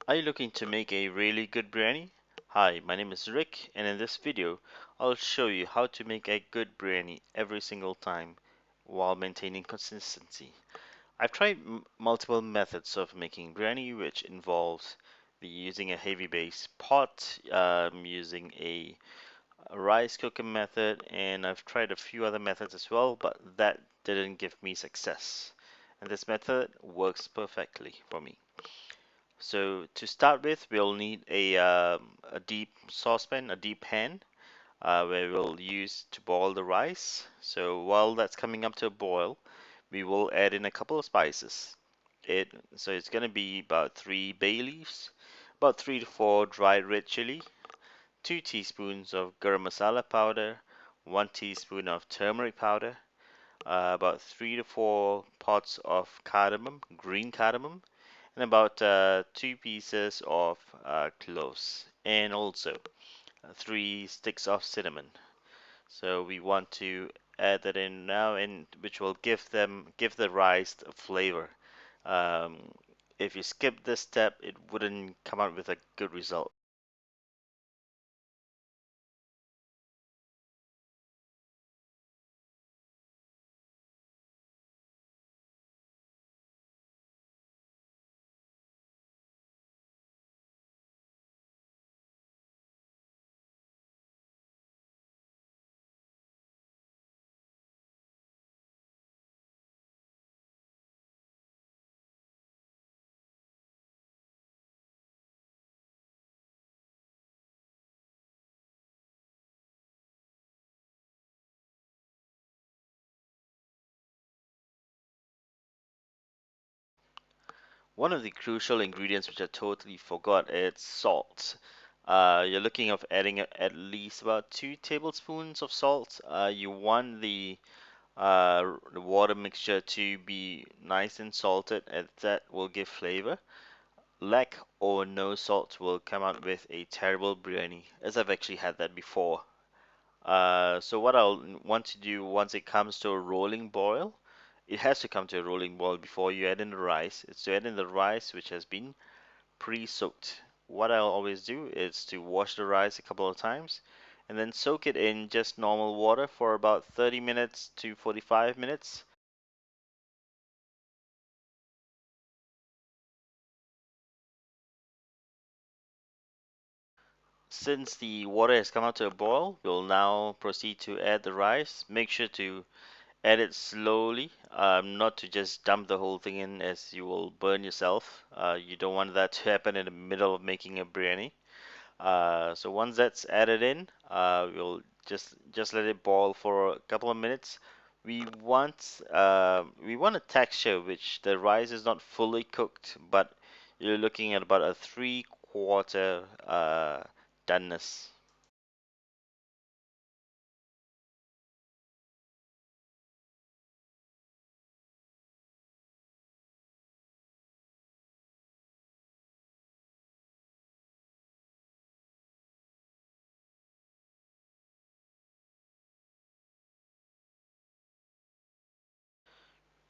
Are you looking to make a really good biryani? Hi, my name is Rick, and in this video, I'll show you how to make a good biryani every single time while maintaining consistency. I've tried multiple methods of making biryani, which involves using a heavy base pot, using a rice cooker method, and I've tried a few other methods as well, but that didn't give me success. And this method works perfectly for me. So to start with, we'll need a deep saucepan, a deep pan, where we'll use to boil the rice. So while that's coming up to a boil, we will add in a couple of spices. It's gonna be about 3 bay leaves, about 3 to 4 dried red chili, 2 teaspoons of garam masala powder, 1 teaspoon of turmeric powder, about 3 to 4 pods of cardamom, green cardamom, and about 2 pieces of cloves, and also 3 sticks of cinnamon. So we want to add that in now, and which will give the rice a flavor. Um, if you skip this step, it wouldn't come out with a good result. One of the crucial ingredients which I totally forgot is salt. You're looking of adding at least about 2 tablespoons of salt. You want the water mixture to be nice and salted, as that will give flavor. Lack or no salt will come out with a terrible biryani, as I've actually had that before. So what I'll want to do once it comes to a rolling boil, it has to come to a rolling boil before you add in the rice. It's to add in the rice which has been pre-soaked. What I'll always do is to wash the rice a couple of times and then soak it in just normal water for about 30 minutes to 45 minutes. Since the water has come out to a boil, we'll now proceed to add the rice. Make sure to add it slowly, not to just dump the whole thing in, as you will burn yourself. You don't want that to happen in the middle of making a biryani. So once that's added in, we'll just let it boil for a couple of minutes. We want a texture which the rice is not fully cooked, but you're looking at about a 3/4 doneness.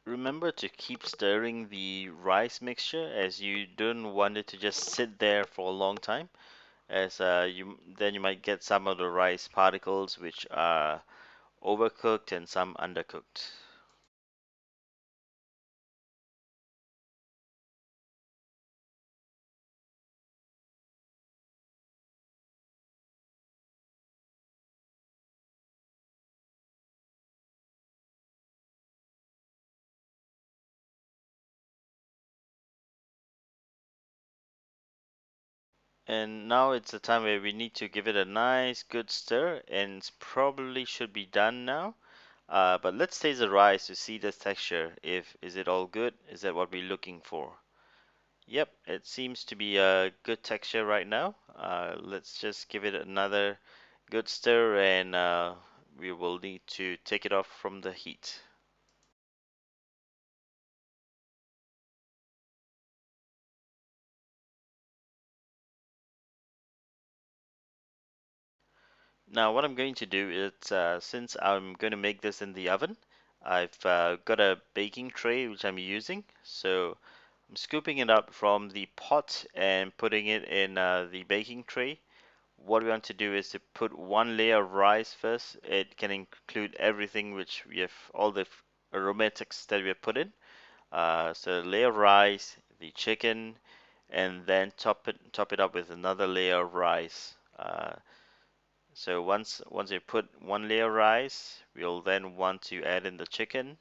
Remember to keep stirring the rice mixture, as you don't want it to just sit there for a long time, as you might get some of the rice particles which are overcooked and some undercooked. And now it's the time where we need to give it a nice good stir, and it's probably should be done now. But let's taste the rice to see the texture. If is it all good? Is that what we're looking for? Yep, it seems to be a good texture right now. Let's just give it another good stir, and we will need to take it off from the heat. Now what I'm going to do is, since I'm going to make this in the oven, I've got a baking tray which I'm using. So scooping it up from the pot and putting it in the baking tray. What we want to do is to put one layer of rice first. It can include everything which we have, all the aromatics that we have put in. So layer of rice, the chicken, and then top it up with another layer of rice. So once you put one layer of rice, we'll then want to add in the chicken.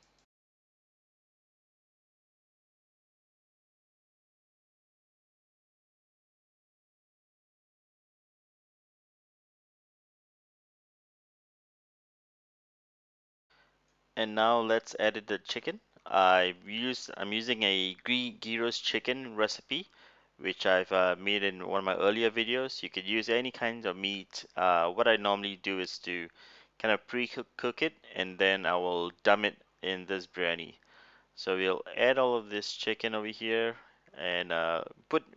And now let's edit the chicken. I'm using a ghee roast chicken recipe, which I've made in one of my earlier videos. You could use any kind of meat. What I normally do is to kind of pre-cook it, and then I will dump it in this biryani. So we'll add all of this chicken over here, and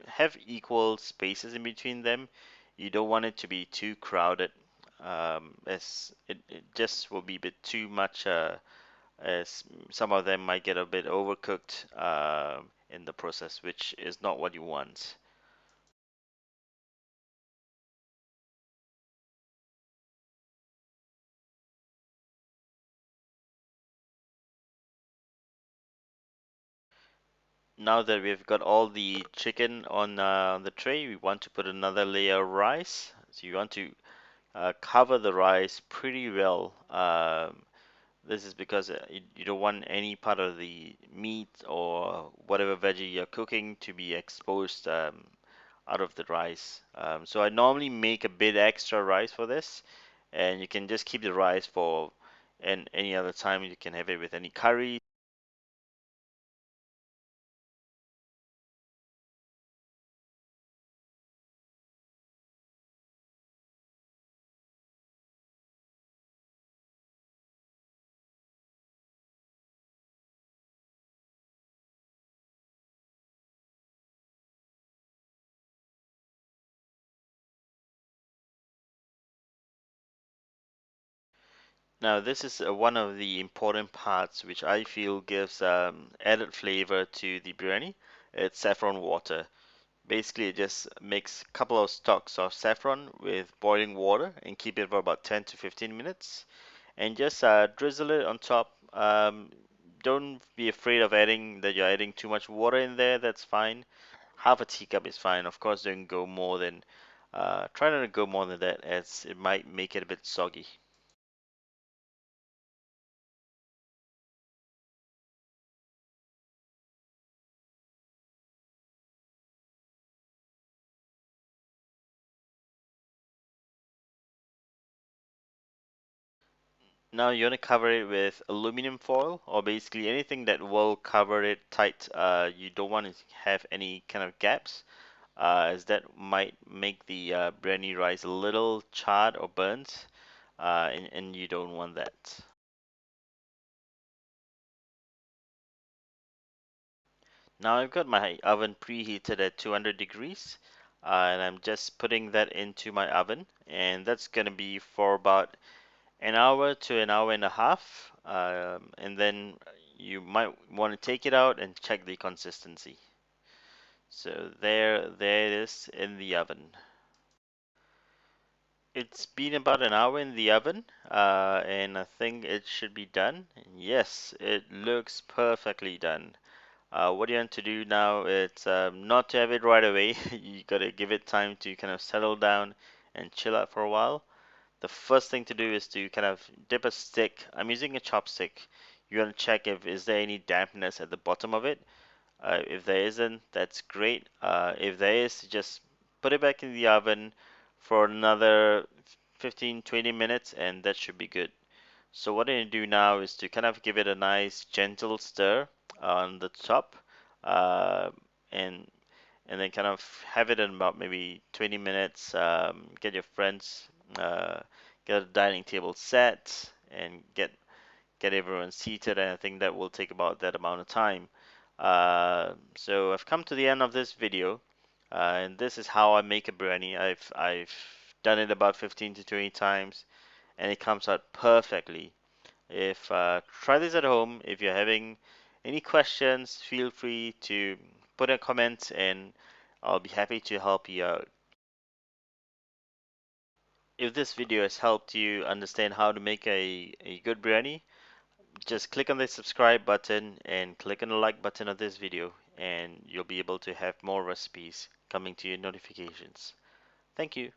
have equal spaces in between them. You don't want it to be too crowded, as it just will be a bit too much. As some of them might get a bit overcooked in the process, which is not what you want. Now that we've got all the chicken on the tray, we want to put another layer of rice. So you want to cover the rice pretty well. This is because you don't want any part of the meat or whatever veggie you're cooking to be exposed out of the rice. So I normally make a bit extra rice for this, and you can just keep the rice for and any other time. You can have it with any curry. Now this is one of the important parts which I feel gives added flavor to the biryani. It's saffron water. Basically, it just mix a couple of stalks of saffron with boiling water and keep it for about 10 to 15 minutes. And just drizzle it on top. Don't be afraid of adding that you're adding too much water in there. That's fine. Half a teacup is fine. Of course, don't go more than try not to go more than that, as it might make it a bit soggy. Now you want to cover it with aluminum foil, or basically anything that will cover it tight. You don't want to have any kind of gaps, as that might make the biryani rice a little charred or burnt, and you don't want that. Now I've got my oven preheated at 200 degrees, and I'm just putting that into my oven, and that's gonna be for about an hour to an hour and a half, and then you might want to take it out and check the consistency. So there it is in the oven. It's been about an hour in the oven, and I think it should be done. Yes, it looks perfectly done. What you want to do now is not to have it right away. You gotta give it time to kind of settle down and chill out for a while. The first thing to do is to kind of dip a stick. I'm using a chopstick. You want to check if is there any dampness at the bottom of it. If there isn't, that's great. If there is, just put it back in the oven for another 15-20 minutes, and that should be good. So what I'm gonna do now is to kind of give it a nice gentle stir on the top, uh, and and then kind of have it in about maybe 20 minutes. Get your friends, uh, get a dining table set, and get everyone seated. And I think that will take about that amount of time. So I've come to the end of this video, and this is how I make a biryani. I've done it about 15 to 20 times, and it comes out perfectly. If try this at home. If you're having any questions, feel free to put a comment and I'll be happy to help you out. If this video has helped you understand how to make a good biryani, just click on the subscribe button and click on the like button of this video, and you'll be able to have more recipes coming to your notifications. Thank you.